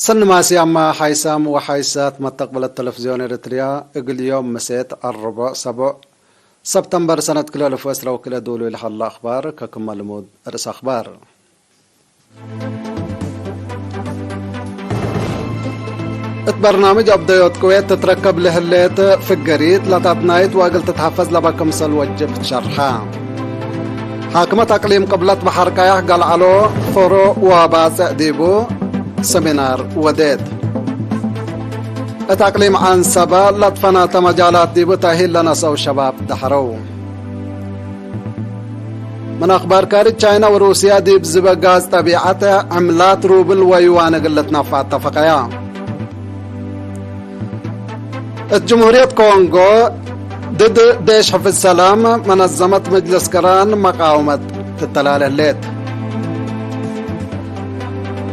سن ماسي أما حيسام وحيسات مستقبل التلفزيون الإريتريا إقل يوم مسيت الربع سبع سبتمبر سنة كلا ألف وأسرة وكلا دولو إلى حل أخبار ككمل مود رأس أخبار. برنامج أبديوت كويت تتركب لهليت في الجريد لا تتنايت واقل تتحفز لبكم سلوجب شرحا. حاكمة أقليم قبلت بحر كايح قال علو فرو وباسع ديبو سمينار وديد. التقليم عن سبا لطفنا مجالات ديبو تأهيل لنا سو شباب دحرو. من أخبار كاري تشاينا وروسيا ديب زبا غاز طبيعة عملات روبل ويوان قلت نفع اتفقيا. الجمهورية كونغو ضد ديش حفظ السلام منظمة مجلس كران مقاومة التلال الليل.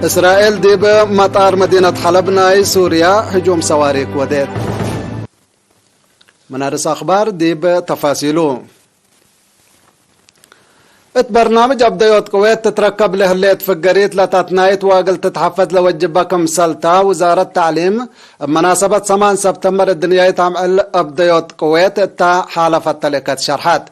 إسرائيل ديب مطار مدينة حلب ناي سوريا هجوم صواريخ وديت. منارس أخبار ديب تفاصيله. برنامج أبديوت كويت تتركب لهليت في الجريد لا تتنايت واقل تتحفظ لوجبكم سلطة وزارة التعليم بمناسبة 8 سبتمبر الدنيا تعمل أبديوت كويت تا حالفة تلكت شرحات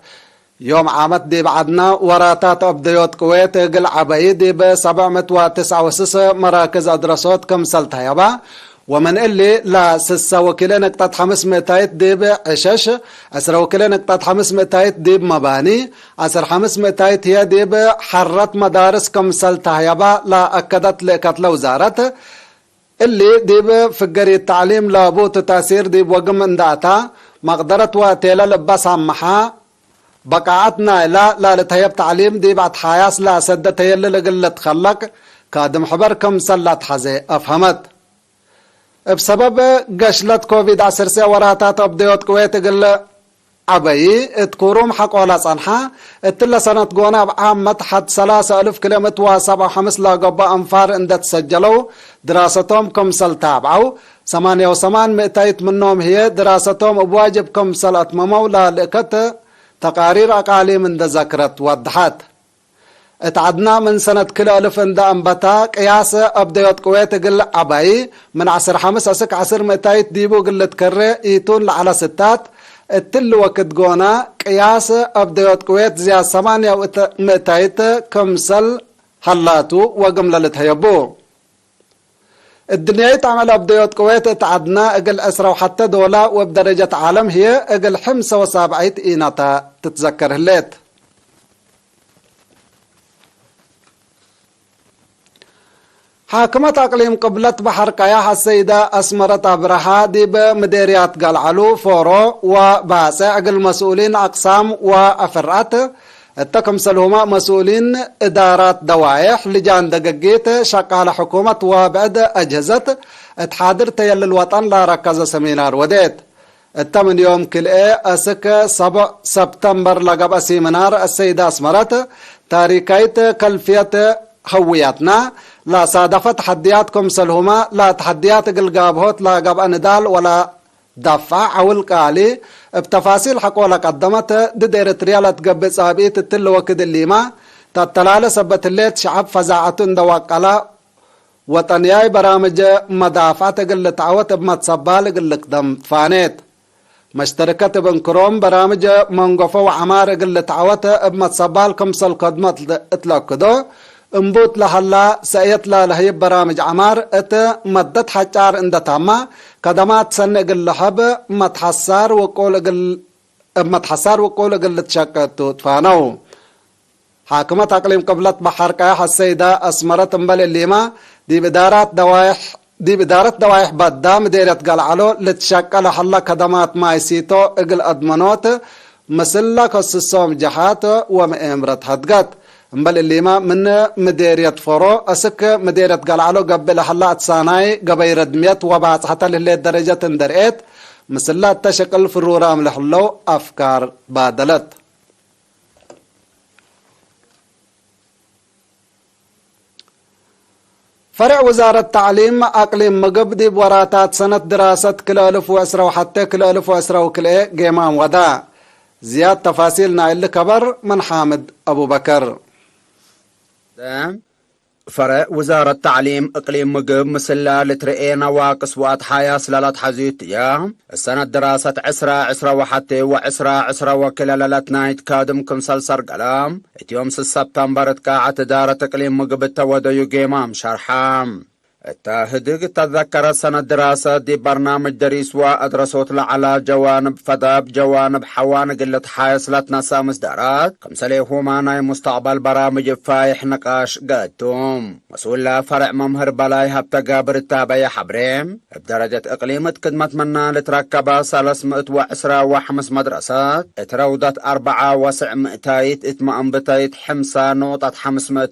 يوم عامت دي بعدنا وراتات أبديوت كويت قل عبايد دي ب 769 مراكز أدرسوت كم سلطة يابا ومن اللي لا سسا وكيلين اقتاد 500 ديب عشش أسر وكيلين اقتاد 500 ديب مباني أسر 500 هي ديب حرت مدارس كم سلطة يابا لا أكدت لكت لوزارة اللي ديب فقري التعليم لابوت تأثير ديب وقم انداتا مقدرة واتيلا لباس عمحا بقاعتنا لا لتهيب تعليم ديب عد حياس لا سدت هي اللي لقلت خلق كادم حبر كم سلات حزي أفهمت بسبب قشلت كوفيد 19 وراتات أبديوت كويت قل عباي تكوروم حق ولا صنحة اتلا سنة قونا بعامة حد 3000 كيلومتر و75 لاقبا أنفار اند تسجلوا دراستهم كمسل تابعوا 88 منهم هي دراستهم بواجب كمسل أتمموا للكت تقارير أقاليم اند ذكرت وضحت اتعدنا من سنة كلا ألف اندا انبتا قياس أبديوت كويت قل عباي من 15 أسك 10 ديبو قل تكرر ايتون لعلى ستات التل وقت قونا قياس أبديوت كويت زياد 8 كمسل حلاتو وقملة لتهيبو الدنيا تعمل أبديوت كويت اتعدنا اقل أسرة وحتى دولة وبدرجة عالم هي اقل 75 ايناتا تتذكر هليت. حاكمة أقليم قبلت بحر كايح السيدة أسمرت أبرحة ديب مديريات قلعلو فورو وباسع المسؤولين أقسام وأفرات التكم سلهما مسؤولين إدارات دوائح لجان دقيقيت شقال حكومة وبعد أجهزة اتحادر تيل الوطن لا ركز سمينار وديت التمن يوم كل أسك 7 سبتمبر لقب سيمينار السيدة أسمرت تاريكيت كلفية هوياتنا لا صادفت تحدياتكم سلهما لا تحديات قلقابهوت لا قب أندال ولا دفع أو القالي بتفاصيل حقولا قدمت دير تريالة قبل صابيت التل وكد الليما تتلال سبت الليت شعب فزاعة دواقلا وطنياي برامج مدافعة قل تعوت بمتصبال قل قدم فانيت مشتركة بنكروم برامج منقفة وعمار قل تعوت بمتصبال كمسل قدمت اتلاقدو انبوت لحلا سأيت لهي برامج عمار ات مدت حجار اند تاما كدمات سنق اللحب متحسار وقول قل تشكتو تفانو حاكمة أقليم قبلت بحر كايح السيدة أسمرت انبال الليما دي بدارة دوايح بدا مديرة قلعلو لتشكل حلا كدمات مايسيتو اقل أدمنوت مسلا كسسوم جحات ومئمرت هدقات امبل الليما من مديرية فرو اسك مديرية قلعلو قبل حلات ساناي قبي ردميت وبعض حتى اللي درجة اندرئت مسلات تشكل في الرورام لحلو افكار بادلت فرع وزارة التعليم اقليم مقبدي بوراتات سنة دراسة كلا الف واسرة وحتى كلا الف واسرة وكلا قيمام ودا زياد تفاصيلنا اللي كبر من حامد ابو بكر. فرق وزارة التعليم اقليم مقب مسلا لترئي نواقص وقت حياة سلالات حزيت يا السنة دراسة 2021 و2020 وكلالات نايت كادم كمسل سرقلام اتيوم سبتمبر تقاعة دارة اقليم مقب التوديو جيمام شرحام التاهدق تذكر سنة دراسة دي برنامج دريس وأدرسوت على جوانب فضاب جوانب حوان قلت حايسلتنا سامس دارات كمسلي هما مستقبل برامج فايح نقاش قادتهم مسؤول فرع ممهر بلاي هبتقابر التابعي حبريم بدرجة إقليمة كدمة منا لتركبا 315 مدرسات اترودت 4 وسع مئتايت اتمأم بتايت حمسة نقطة 500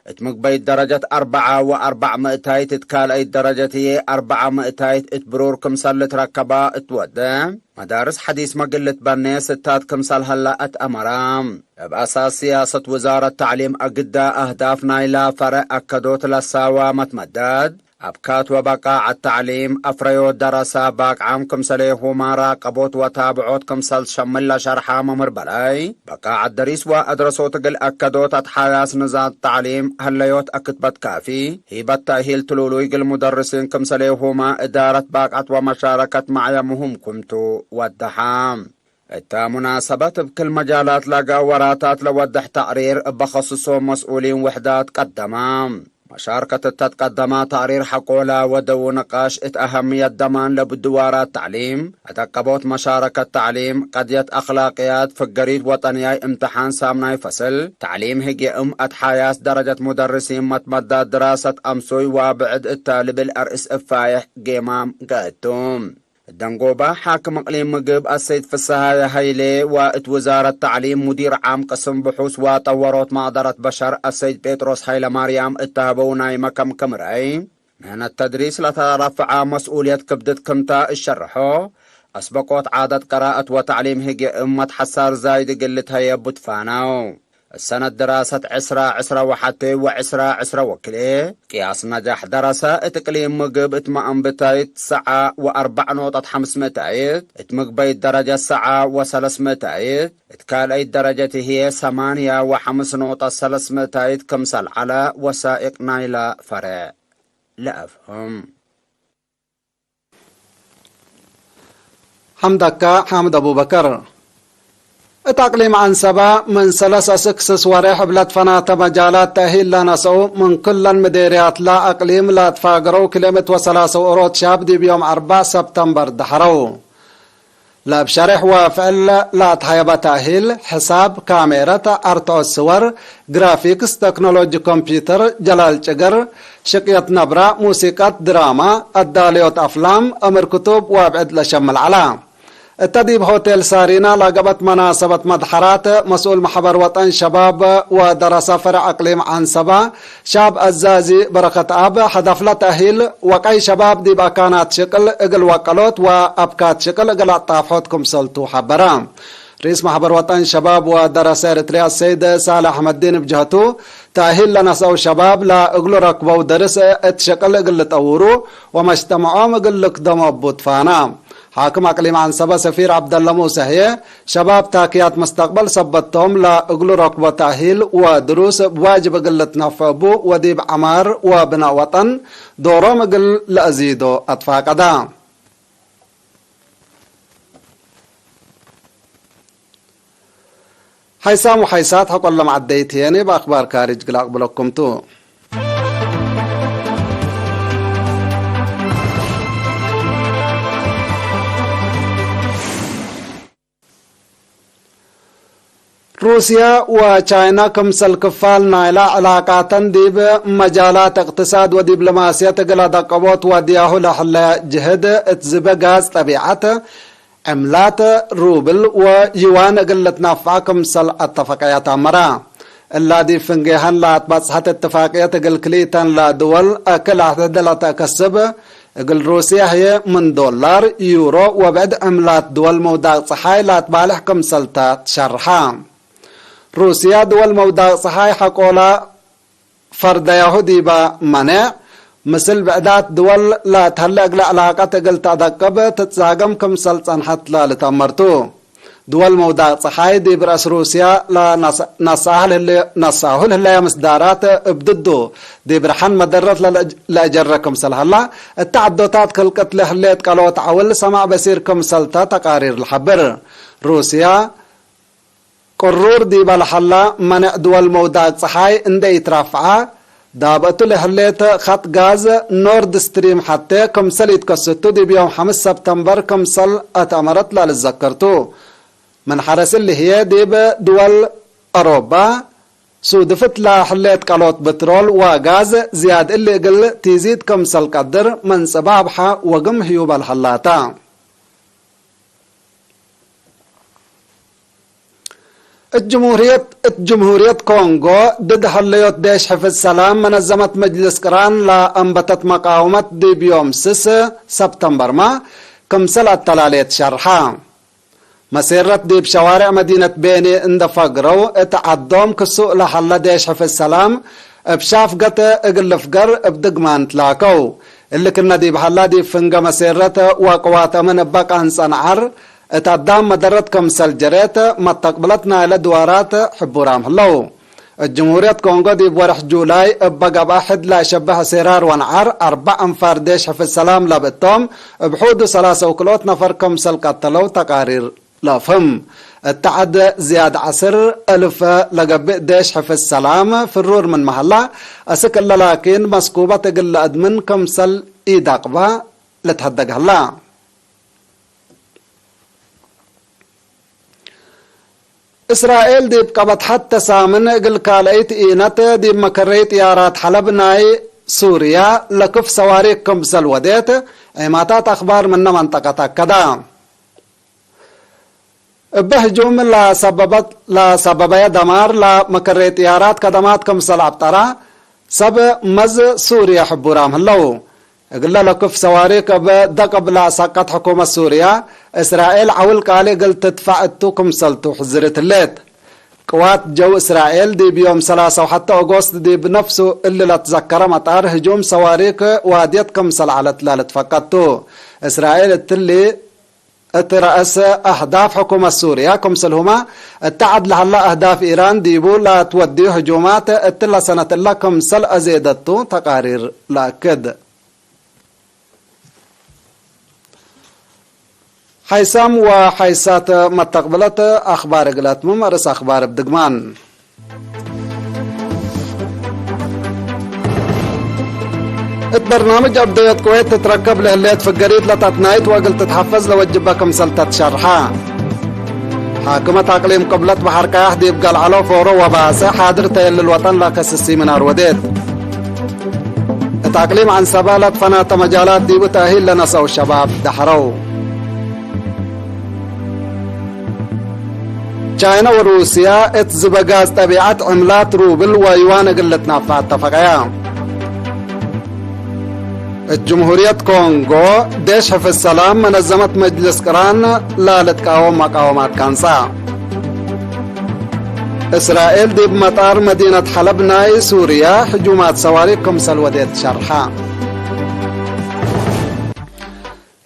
اتمقبيت درجة 4 و4 مئتايت تتكال اي درجة هي 4 مئتايت اتبرور كمسال لتركبا اتودى مدارس حديث مقلة بني ستات كمسال هلا اتأمرام بأساس سياسة وزارة التعليم أقدا أهداف نايلا فرق أكدوت للساوى متمدد أبكات وبقاع التعليم أفريو دراسة باق عام كمسالي هما راقبوت وتابعوت كمسال شمل شرحا ممر بلاي بقاع الدريس وأدرسوت قل أكدوت أتحاياس نزاد التعليم هليوت أكتبت كافي هيبت تأهيل تلولوي قل مدرسين كمسالي هما إدارة باقعت ومشاركة معي مهم كمتو والدحام التا مناسبات بكل مجالات لقا وراتات لودح تقرير بخصصهم مسؤولين وحدات قدمام مشاركة تتقدم تقرير حقولا ودو نقاش أهمية دمان لبدوارات التعليم اتقبوت مشاركة تعليم قضية أخلاقيات فقريد وطنياي امتحان سامناي فصل تعليم هجي أتحاياس درجة مدرسين متمدى دراسة أمسوي وابعد التالب الأرئيس الفايح جيمام قادتهم الدنقوبة حاكم اقليم مقب السيد فساها هيلي وات وزارة التعليم مدير عام قسم بحوث وطوروت مقدرة بشر السيد بيتروس هيلا مريم اتهبوناي مكم كمرأي من التدريس لترفع مسؤولية كبدة كمتا الشرحو أسبقوت عادة قراءة وتعليم هجي أمة حسار زايد قلت هيا بطفاناو السنة دراسة 2021 و2020 وكلي قياس نجاح دراسة اتقليم مقب اتمأم بتايت 9.4 اتمقبيت درجة 9.3 اتكال اي درجة هي 8.5 كمسل على وسائق نايلة فرع لا أفهم حمدك حامد أبو بكر التقليم عن سبا من 3 وريح بلاد فنات مجالات تأهيل لنسو من كل المديريات لا أقليم لا تفاقروا كلمة و3 أوروت شاب دي بيوم 4 سبتمبر دحرو لا بشرح وفعل لا تحيب تأهيل حساب كاميرا أرتو الصور جرافيكس تكنولوجي كمبيوتر جلال شجر شقية نبرة موسيقى دراما الداليوت أفلام أمر كتب وابعد لشم العلام التديب هوتيل سارينا لقبت مناسبة مدحرات مسؤول محبر وطن شباب ودراسة فرع أقليم عن سبا شاب الزازي بركة أب هدف لتأهيل وقاي شباب دي باكانات شكل اقل وقلوت وأبكات شكل اقل اطافحوتكم سلطو حبرام رئيس محبر وطن شباب ودراسة إريتريا السيد صالح أحمد الدين بجهته تأهيل لنسو شباب لا اقلو ركبو درس اتشكل اقل تطورو وما اجتمعوم اقل قدموا بوتفانا حاكم أقليم عن سبا سفير عبد الله موسى هي شباب تاكيات مستقبل سبتهم لا اقلو ركبة تأهيل ودروس بواجب قلة نفبو وديب عمار وبناء وطن دورهم قل لأزيدو أطفاق أدام حيسام وحيسات حق الله معديتيني بأخبار كارج قلاق بلوكم تو روسيا وچاينا كمسل كفال نايلا علاقات ديب مجالات اقتصاد ودبلوماسية قلا دقبوت ودياهو لحلا جهد اتزبا غاز طبيعة عملات روبل ويوان قلت نافع كمسل اتفاقيات امرا الذي فنجهن لا تبصحت اتفاقيات قل كليتان لا دول اكل اعتدل تكسب قل روسيا هي من دولار يورو وبعد عملات دول مودا صحاي لا تبالح كمسل تشرحان روسيا دول مودا صحاي حقولا فرد يهودي با منع مثل بعدات دول لا تهلق لعلاقة قل تدقب تتزاقم كم سلطان حتى لا لتمرتو دول موضع صحاي دي برأس روسيا لا نصاهل هلا مصدارات بضده دي برحن مدرت لأجركم سلهلا التعدوتات خلقت لهليت قالوا تعول سمع بسيركم سلطة تقارير الحبر روسيا قرور دي بالحلا منع دول موضع صحاي اندي يترافعها دابتو لهليت خط غاز نورد ستريم حتى كمسل يتكسطو دي بيوم 5 سبتمبر كمسل اتأمرت لالذكرتو من حرس اللي هي دي بدول أوروبا صودفت لحليت قلوت بترول وغاز زياد اللي قل تزيد كمسل قدر من سبابحة وقم هيوب الحلاتا الجمهورية كونغو ضد حليوت ديش حفظ السلام منظمة مجلس قران لأنبتت مقاومة دي بيوم 6 سبتمبر ما كمسل التلاليت شرحا مسيرت دي بشوارع مدينة بيني اند فقرو اتعدوم كسوء لحلا ديش حفظ السلام بشاف قط اقل فقر بدقمان تلاكو اللي كنا دي بحلا دي فنقا مسيرت وقوات من بقى انصنعر اتعدام مدرت كمسل جريت ما تقبلتنا الى دوارات حبورام هلو الجمهورية كونغو دي بورح جولاي بقى باحد لا شبه سيرار ونعر 4 انفار ديش حفظ السلام لابتهم بحود 3 وكلوت نفر كمسل قتلو تقارير لا فهم التعد زياد 10,000 لقبئ ديش حفظ السلام فرور من محلة أسكال لكن مسكوبة تقل أدمن كمسل إيداقبا لتهدق هلا إسرائيل دي بقبت حتى سامن قل كاليت إينت دي مكريت يارات حلب ناي سوريا لكف سواريك كمسل وديت ايماتات أخبار من منطقة كدا بهجوم لا سببية دمار لا مكريت يارات كدمات كمسل عبطرة سب مز سوريا حبورام هلو قل لكف سواريك بدقب لا سقط حكومة سوريا إسرائيل عول قالي قل تدفعتو كمسلتو حزرت الليت قوات جو إسرائيل دي بيوم 3 وحتى أغسطس دي بنفسه اللي لا تذكر مطار هجوم سواريك واديت كمسل على تلالت فقطو إسرائيل التلي ترأس أهداف حكومة سوريا كمسلهما اتعد لهلا أهداف إيران ديبو لا تودي هجومات اتلا سنة الله كمسل أزيدتو تقارير لأكد حيسام وحيسات متقبلت أخبار قلات ممارس أخبار بدقمان البرنامج أبديت كويت تتركب لهليت في القريد لتتنايت وقل تتحفز لوجبك مسلطة شرحا حاكمة أقليم قبلت بحر كاح دي بقال علو فورو وباسة حاضر تيل الوطن لاكسسي من أروديت التأقليم عن سبالة فنات مجالات دي بتأهيل لنسو الشباب دحرو تشاينا وروسيا اتزبقاز طبيعة عملات روبل ويوان قلتنا فاتفقيا الجمهورية كونغو ديش حفظ السلام منظمة مجلس قران لا لتقاوم مقاومات كانسا إسرائيل دي بمطار مدينة حلب ناي سوريا هجومات صواريخ كمسل وديت شرحا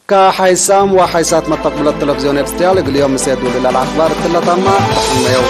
كحيسام وحيسات متقبل التلفزيون ابستيال اليوم سيدو للأخبار الثلاثة ما رحمنا يوم